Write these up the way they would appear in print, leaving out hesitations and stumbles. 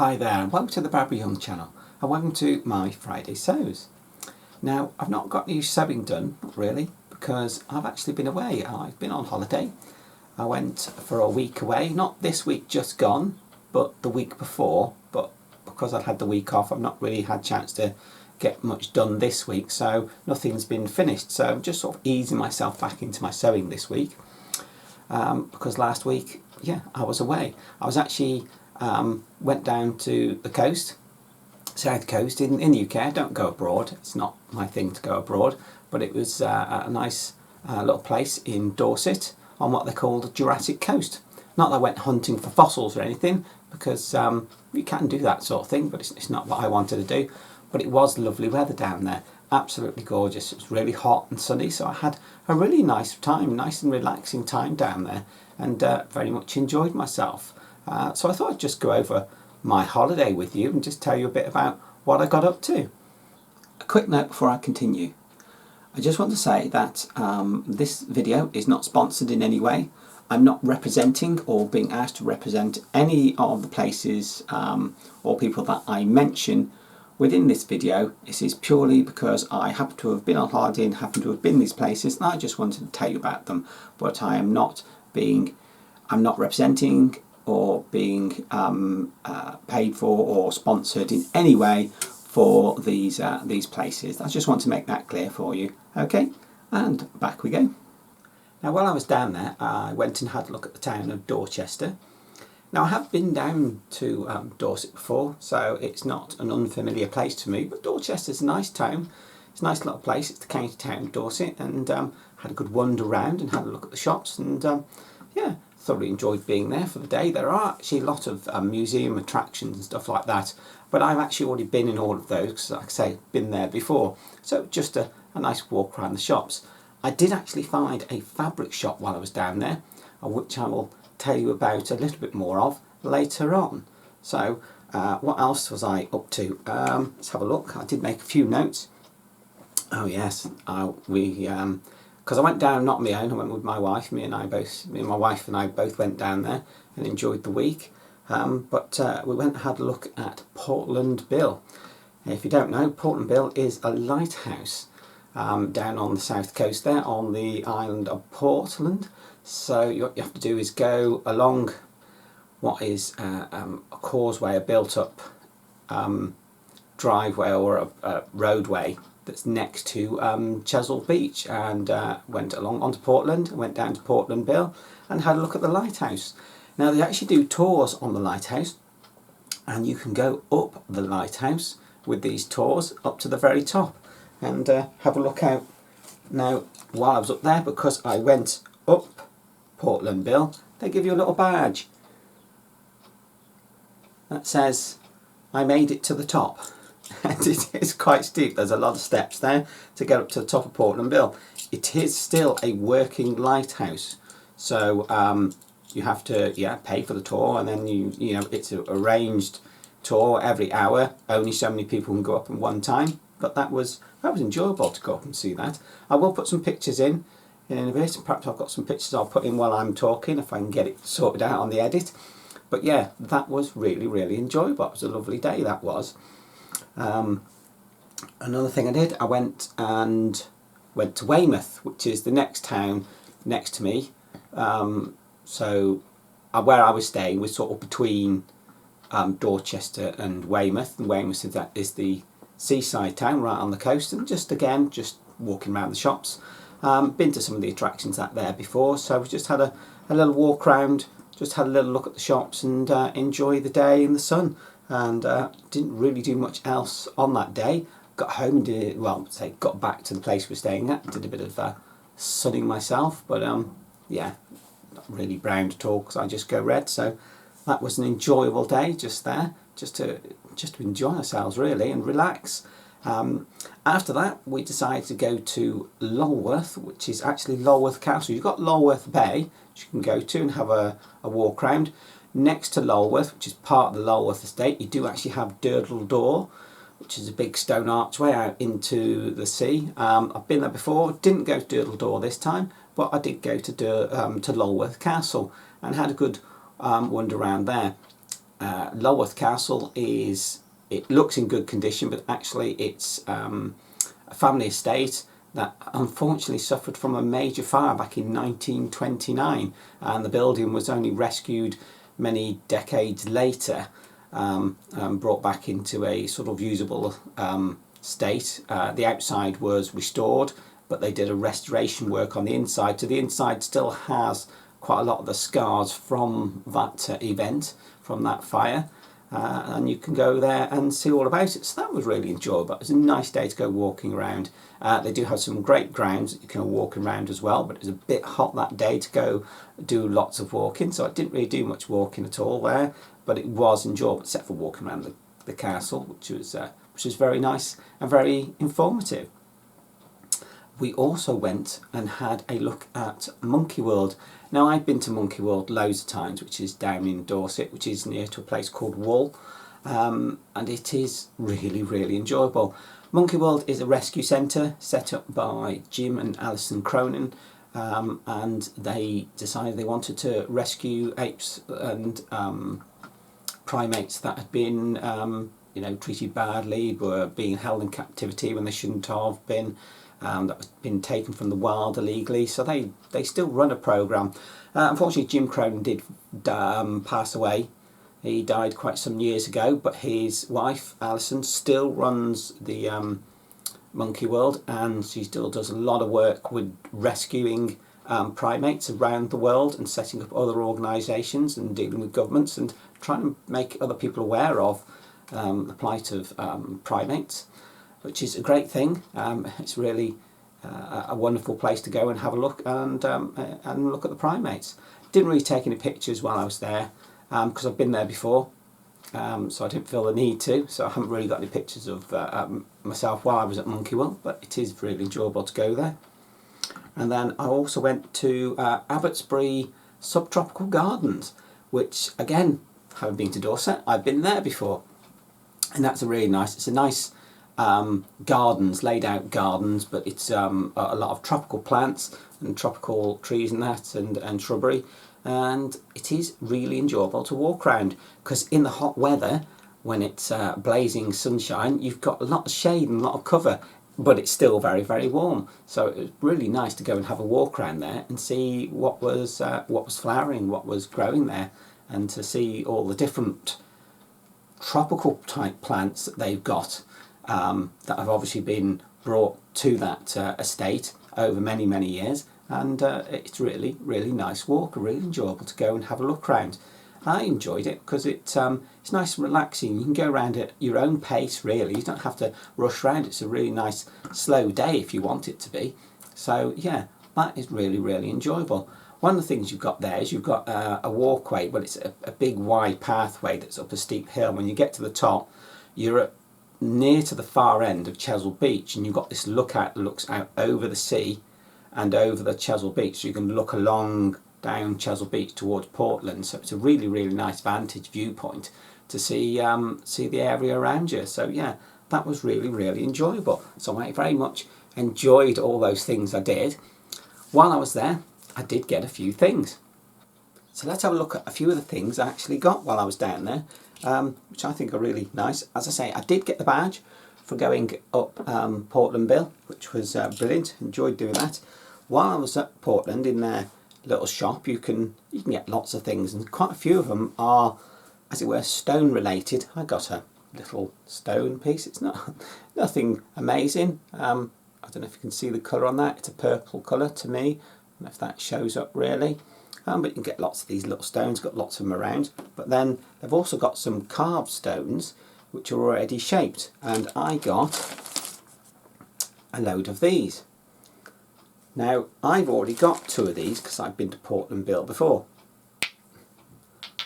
Hi there and welcome to the Barbara Young channel and welcome to my Friday sews. Now I've not got any sewing done really because I've actually been away. I've been on holiday. I went for a week away, not this week just gone but the week before, but because I'd had the week off I've not really had a chance to get much done this week, so nothing's been finished, so I'm just sort of easing myself back into my sewing this week because last week I was away. I was actually went down to the coast, south coast in the UK. I don't go abroad, it's not my thing to go abroad, but it was a nice little place in Dorset on what they call the Jurassic Coast. Not that I went hunting for fossils or anything, because you can do that sort of thing, but it's not what I wanted to do. But it was lovely weather down there, absolutely gorgeous. It was really hot and sunny, so I had a really nice time, nice and relaxing time down there, and very much enjoyed myself. So I thought I'd just go over my holiday with you and just tell you a bit about what I got up to. A quick note before I continue. I just want to say that this video is not sponsored in any way. I'm not representing or being asked to represent any of the places or people that I mention within this video. This is purely because I happen to have been on holiday and happen to have been these places, and I just wanted to tell you about them. But I'm not representing or being paid for or sponsored in any way for these places. I just want to make that clear for you. Okay, and back we go. Now while I was down there I went and had a look at the town of Dorchester. Now I have been down to Dorset before, so it's not an unfamiliar place to me, but Dorchester's a nice town. It's a nice little place. It's the county town of Dorset, and had a good wander around and had a look at the shops, and yeah, thoroughly enjoyed being there for the day. There are actually a lot of museum attractions and stuff like that, but I've actually already been in all of those because, like I say, been there before. So just a nice walk around the shops. I did actually find a fabric shop while I was down there, which I will tell you about a little bit more of later on. So what else was I up to? Let's have a look. I did make a few notes. Oh yes, because I went down not on my own. I went with my wife. Me and my wife and I both went down there and enjoyed the week. But we went and had a look at Portland Bill. If you don't know, Portland Bill is a lighthouse down on the south coast there on the island of Portland. So what you have to do is go along what is a causeway, a built up driveway or a roadway that's next to Chesil Beach, and went along onto Portland, went down to Portland Bill and had a look at the lighthouse. Now they actually do tours on the lighthouse, and you can go up the lighthouse with these tours up to the very top and have a look out. Now while I was up there, because I went up Portland Bill, they give you a little badge that says I made it to the top. And it is quite steep. There's a lot of steps there to get up to the top of Portland Bill. It is still a working lighthouse, so you have to pay for the tour, and then you know it's an arranged tour every hour. Only so many people can go up at one time, but that was enjoyable to go up and see that. I will put some pictures in a bit. Perhaps I've got some pictures I'll put in while I'm talking if I can get it sorted out on the edit. But yeah, that was really enjoyable. It was a lovely day, that was. Another thing I did, I went to Weymouth, which is the next town next to me. So where I was staying was sort of between Dorchester and Weymouth. And Weymouth is the seaside town right on the coast, and just walking around the shops. Been to some of the attractions out there before, so we just had a little walk around, just had a little look at the shops and enjoy the day in the sun, and didn't really do much else on that day. Got home and got back to the place we're staying at, did a bit of sunning myself, but yeah, not really browned at all because I just go red. So that was an enjoyable day just there, just to enjoy ourselves really and relax. After that we decided to go to Lulworth, which is actually Lulworth Castle. You've got Lulworth Bay, which you can go to and have a walk around. Next to Lulworth, which is part of the Lulworth estate, you do actually have Durdle Door, which is a big stone archway out into the sea. I've been there before, didn't go to Durdle Door this time, but I did go to Lulworth Castle and had a good wander around there. Lulworth Castle it looks in good condition, but actually it's a family estate that unfortunately suffered from a major fire back in 1929, and the building was only rescued many decades later, brought back into a sort of usable state. The outside was restored, but they did a restoration work on the inside, so the inside still has quite a lot of the scars from that event, from that fire. And you can go there and see all about it. So that was really enjoyable. It was a nice day to go walking around. They do have some great grounds that you can walk around as well, but it was a bit hot that day to go do lots of walking, so I didn't really do much walking at all there, but it was enjoyable except for walking around the castle, which was very nice and very informative. We also went and had a look at Monkey World. Now, I've been to Monkey World loads of times, which is down in Dorset, which is near to a place called Wool, and it is really, really enjoyable. Monkey World is a rescue centre set up by Jim and Alison Cronin, and they decided they wanted to rescue apes and primates that had been treated badly, were being held in captivity when they shouldn't have been. That was been taken from the wild illegally, so they still run a programme. Unfortunately, Jim Cronin did pass away. He died quite some years ago, but his wife Alison still runs the Monkey World, and she still does a lot of work with rescuing primates around the world and setting up other organisations and dealing with governments and trying to make other people aware of the plight of primates, which is a great thing. It's really a wonderful place to go and have a look and look at the primates. Didn't really take any pictures while I was there because I've been there before, so I didn't feel the need to. So I haven't really got any pictures of myself while I was at Monkey World, but it is really enjoyable to go there. And then I also went to Abbotsbury Subtropical Gardens, which again, having been to Dorset, I've been there before, and that's it's a nice gardens, laid out gardens, but it's a lot of tropical plants and tropical trees and that, and shrubbery, and it is really enjoyable to walk around because in the hot weather, when it's blazing sunshine, you've got a lot of shade and a lot of cover, but it's still very, very warm. So it was really nice to go and have a walk around there and see what was flowering, what was growing there, and to see all the different tropical type plants that they've got that have obviously been brought to that estate over many, many years. And it's really, really nice walk, really enjoyable to go and have a look around. I enjoyed it because it's nice and relaxing. You can go around at your own pace, really. You don't have to rush around. It's a really nice slow day if you want it to be. So yeah, that is really, really enjoyable. One of the things you've got there is you've got a walkway. Well, it's a big wide pathway that's up a steep hill. When you get to the top, you're near to the far end of Chesil Beach, and you've got this lookout that looks out over the sea and over the Chesil Beach, so you can look along down Chesil Beach towards Portland. So it's a really, really nice vantage viewpoint to see the area around you. So yeah, that was really, really enjoyable. So I very much enjoyed all those things I did. While I was there, I did get a few things. So let's have a look at a few of the things I actually got while I was down there, which I think are really nice. As I say, I did get the badge for going up Portland Bill, which was brilliant. Enjoyed doing that. While I was at Portland, in their little shop, you can get lots of things, and quite a few of them are, as it were, stone related. I got a little stone piece. It's nothing amazing. I don't know if you can see the colour on that. It's a purple colour to me. I don't know if that shows up really. But you can get lots of these little stones, got lots of them around. But then they've also got some carved stones which are already shaped, and I got a load of these. Now, I've already got 2 of these because I've been to Portland Bill before.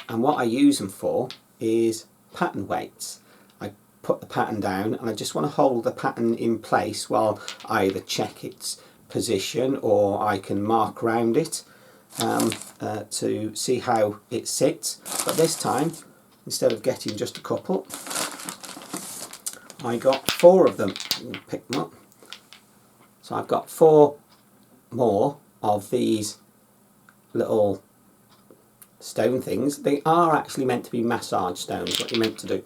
And what I use them for is pattern weights. I put the pattern down and I just want to hold the pattern in place while I either check its position or I can mark around it to see how it sits. But this time, instead of getting just a couple, I got 4 of them. Pick them up. So I've got 4 more of these little stone things. They are actually meant to be massage stones. What you're meant to do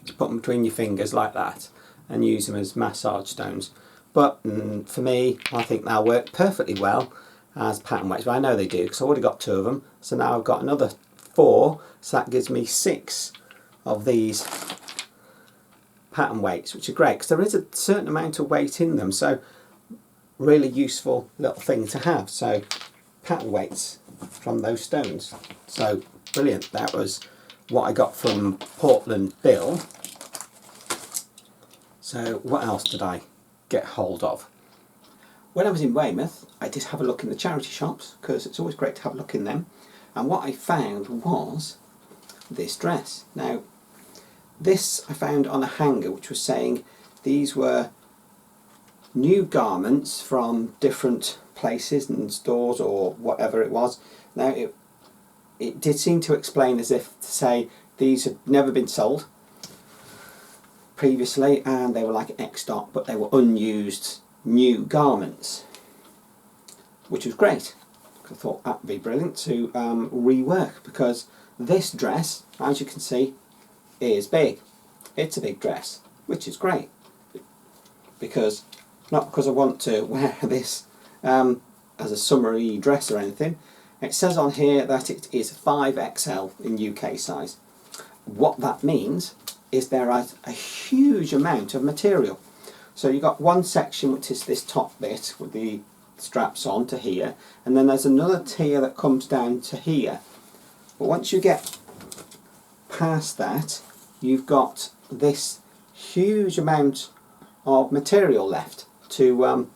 is put them between your fingers like that and use them as massage stones. But for me, I think they'll work perfectly well as pattern weights. Well, I know they do because I've already got 2 of them. So now I've got another 4. So that gives me 6 of these pattern weights, which are great because there is a certain amount of weight in them. So really useful little thing to have. So pattern weights from those stones. So brilliant. That was what I got from Portland Bill. So what else did I get hold of? When I was in Weymouth, I did have a look in the charity shops because it's always great to have a look in them. And what I found was this dress. Now, this I found on a hanger which was saying these were new garments from different places and stores or whatever it was. Now, it did seem to explain as if to say these had never been sold previously and they were like ex-stock, but they were unused new garments, which was great. I thought that would be brilliant to rework, because this dress, as you can see, is big. It's a big dress, which is great, because not because I want to wear this as a summery dress or anything. It says on here that it is 5XL in UK size. What that means is there is a huge amount of material. So you've got one section which is this top bit with the straps on to here, and then there's another tier that comes down to here. But once you get past that, you've got this huge amount of material left to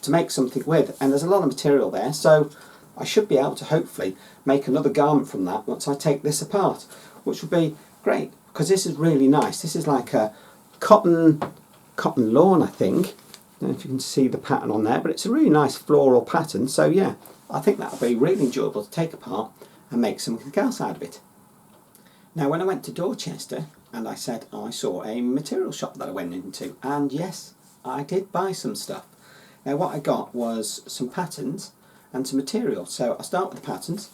make something with, and there's a lot of material there, so I should be able to hopefully make another garment from that once I take this apart, which would be great, because this is really nice. This is like a cotton lawn, I think. I don't know if you can see the pattern on there, but it's a really nice floral pattern. So yeah, I think that will be really enjoyable to take apart and make something else out of it. Now, when I went to Dorchester and I said I saw a material shop that I went into, and yes, I did buy some stuff. Now, what I got was some patterns and some material. So I'll start with the patterns.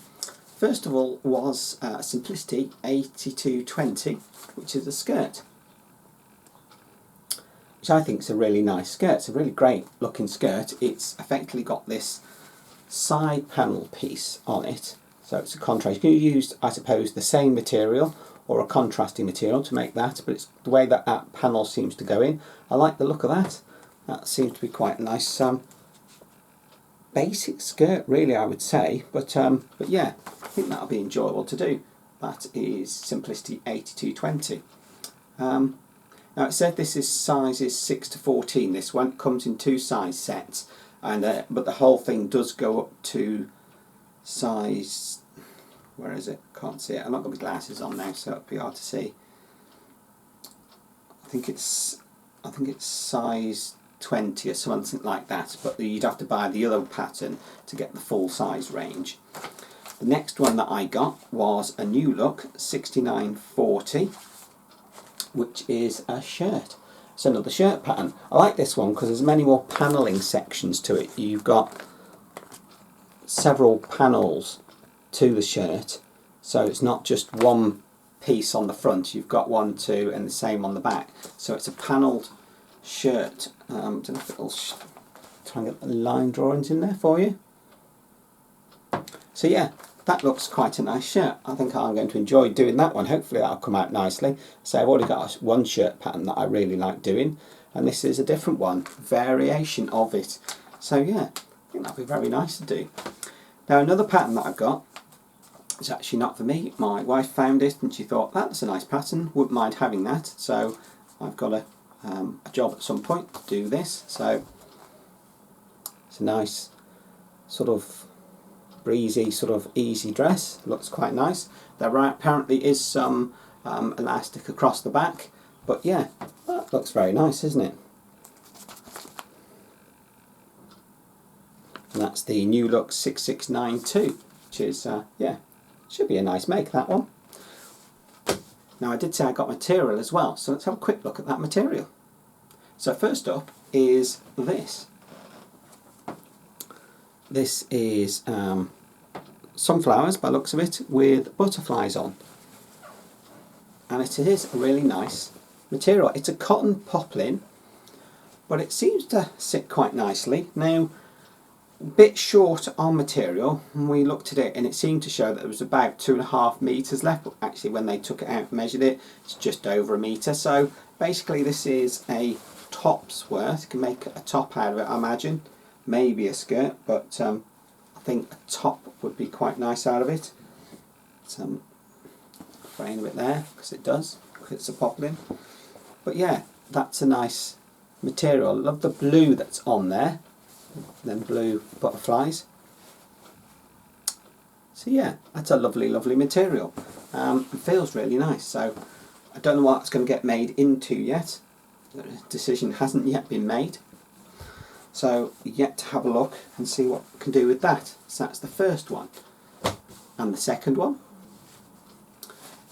First of all was Simplicity 8220, which is a skirt, which I think is a really nice skirt. It's a really great looking skirt. It's effectively got this side panel piece on it, so it's a contrast. You can use, I suppose, the same material or a contrasting material to make that, but it's the way that that panel seems to go in. I like the look of that. That seems to be quite a nice basic skirt, really, I would say, but yeah, I think that'll be enjoyable to do. That is Simplicity 8220. Now, it said this is sizes 6 to 14. This one comes in 2 size sets, and but the whole thing does go up to size, where is it? Can't see it. I'm not got my glasses on now, so it'll be hard to see. I think it's size 20 or something like that, but you'd have to buy the other pattern to get the full size range. The next one that I got was a new look 6940, which is a shirt. It's another shirt pattern. I like this one because there's many more panelling sections to it. You've got several panels to the shirt, so it's not just one piece on the front. You've got 1, 2, and the same on the back. So it's a panelled shirt. I don't know if it'll try and get the line drawings in there for you. So yeah, that looks quite a nice shirt. I think I'm going to enjoy doing that one. Hopefully that'll come out nicely. So I've already got one shirt pattern that I really like doing, and this is a different one, variation of it. So yeah, I think that'll be very nice to do. Now, another pattern that I've got is actually not for me. My wife found it and she thought, that's a nice pattern, wouldn't mind having that. So I've got a job at some point to do this. So it's a nice sort of breezy, sort of easy dress. Looks quite nice. There apparently is some elastic across the back, but yeah, that looks very nice, isn't it? And that's the new look 6692, which is yeah, should be a nice make, that one. Now, I did say I got material as well, so let's have a quick look at that material. So first up is this. This is sunflowers by the looks of it with butterflies on, and it is a really nice material. It's a cotton poplin, but it seems to sit quite nicely. Now, a bit short on material, and we looked at it and it seemed to show that there was about 2.5 meters left, but actually when they took it out and measured it, it's just over a meter. So basically this is a top's worth. You can make a top out of it, I imagine, maybe a skirt, but I think a top would be quite nice out of it. Some fraying a bit there because it does, because it's a poplin. But yeah, that's a nice material. I love the blue that's on there, then blue butterflies. So yeah, that's a lovely, lovely material. It feels really nice. So I don't know what it's going to get made into yet. The decision hasn't yet been made. So yet to have a look and see what we can do with that. So that's the first one. And the second one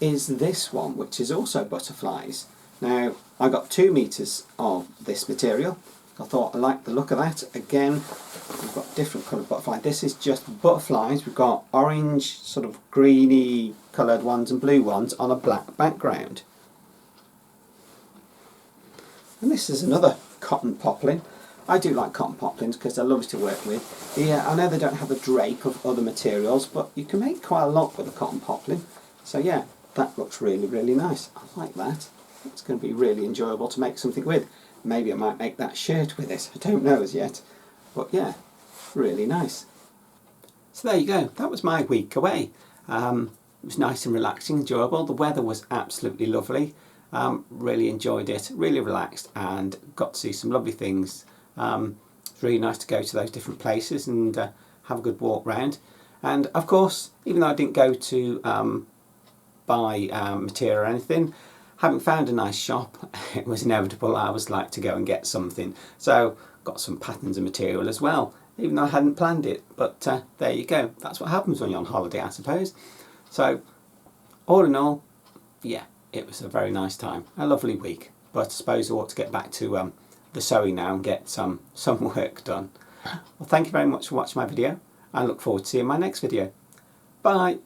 is this one, which is also butterflies. Now, I got 2 meters of this material. I thought I liked the look of that. Again, we've got different coloured butterflies. This is just butterflies. We've got orange, sort of greeny coloured ones and blue ones on a black background. And this is another cotton poplin. I do like cotton poplins because they're lovely to work with. Yeah, I know they don't have a drape of other materials, but you can make quite a lot with a cotton poplin. So yeah, that looks really, really nice. I like that. It's going to be really enjoyable to make something with. Maybe I might make that shirt with this. I don't know as yet. But yeah, really nice. So there you go. That was my week away. It was nice and relaxing, enjoyable. The weather was absolutely lovely. Really enjoyed it. Really relaxed and got to see some lovely things. It's really nice to go to those different places and have a good walk round. And of course, even though I didn't go to buy material or anything, having found a nice shop, it was inevitable I was like to go and get something. So got some patterns and material as well, even though I hadn't planned it. But there you go. That's what happens when you're on holiday, I suppose. So all in all, yeah, it was a very nice time. A lovely week. But I suppose I ought to get back to the sewing now and get some work done. Well, thank you very much for watching my video. I look forward to seeing my next video. Bye.